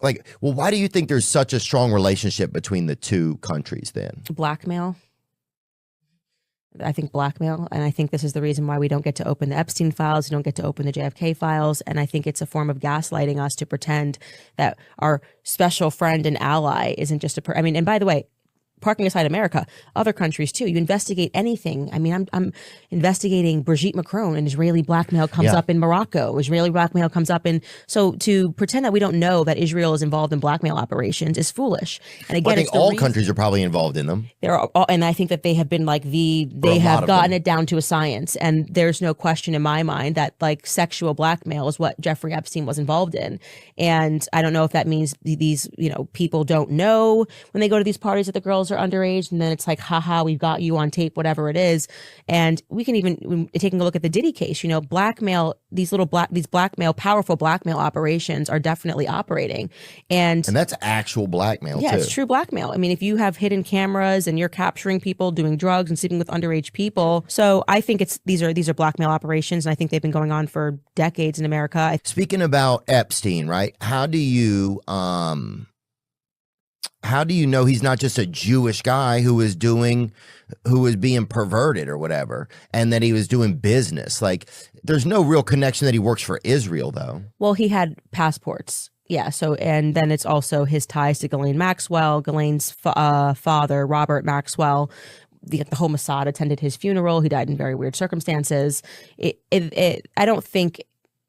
Like, well, why do you think there's such a strong relationship between the two countries then? Blackmail. I think blackmail. And I think this is the reason why we don't get to open the Epstein files. We don't get to open the JFK files. And I think it's a form of gaslighting us to pretend that our special friend and ally isn't just I mean, and by the way, parking aside America, other countries too. You investigate anything. I mean, I'm investigating Brigitte Macron, and Israeli blackmail comes up in Morocco. Israeli blackmail comes up in. So to pretend that we don't know that Israel is involved in blackmail operations is foolish. And again, I think all countries are probably involved in them. And I think that they have been like they have gotten it down to a science. And there's no question in my mind that like sexual blackmail is what Jeffrey Epstein was involved in. And I don't know if that means these people don't know when they go to these parties that the girls are underage, and then it's like, haha, we've got you on tape, whatever it is. And we can even taking a look at the Diddy case, blackmail, these powerful blackmail operations are definitely operating. And that's actual blackmail too. It's true blackmail. I mean, if you have hidden cameras and you're capturing people doing drugs and sleeping with underage people. So I think these are blackmail operations, and I think they've been going on for decades in America. Speaking about Epstein, right? How do you know he's not just a Jewish guy who was being perverted or whatever, and that he was doing business? Like, there's no real connection that he works for Israel, though. Well, he had passports. Yeah. So, and then it's also his ties to Ghislaine Maxwell, Ghislaine's father, Robert Maxwell. The whole Mossad attended his funeral. He died in very weird circumstances. I don't think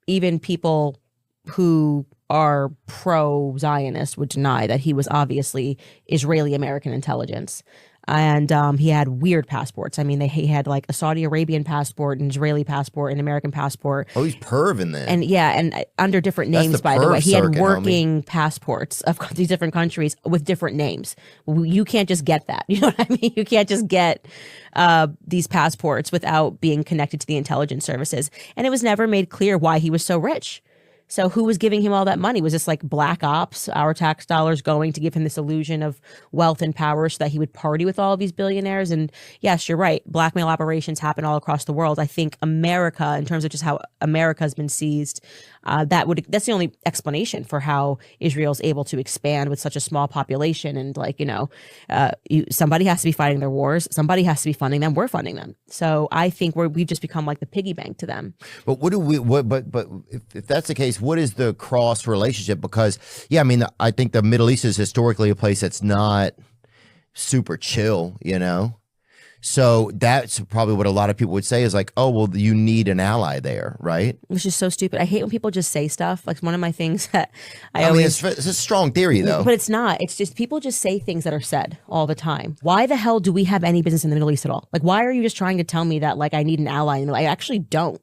even people who are pro-Zionist would deny that he was obviously Israeli-American intelligence. And he had weird passports. I mean, he had like a Saudi Arabian passport, an Israeli passport, an American passport. Oh, he's perving then. And under different names, by the way. He had working passports of these different countries with different names. You can't just get that. You know what I mean? You can't just get these passports without being connected to the intelligence services. And it was never made clear why he was so rich. So who was giving him all that money? Was this like black ops, our tax dollars going to give him this illusion of wealth and power so that he would party with all of these billionaires? And yes, you're right. Blackmail operations happen all across the world. I think America, in terms of just how America has been seized, that's the only explanation for how Israel's able to expand with such a small population. And somebody has to be fighting their wars. Somebody has to be funding them. We're funding them. So I think we've just become like the piggy bank to them. But if that's the case, what is the cross relationship? Because I think the Middle East is historically a place that's not super chill, So that's probably what a lot of people would say is like, oh, well, you need an ally there, right? Which is so stupid. I hate when people just say stuff. Like one of my things that it's a strong theory, though. But it's not. It's just people just say things that are said all the time. Why the hell do we have any business in the Middle East at all? Like, why are you just trying to tell me that like I need an ally? And I actually don't.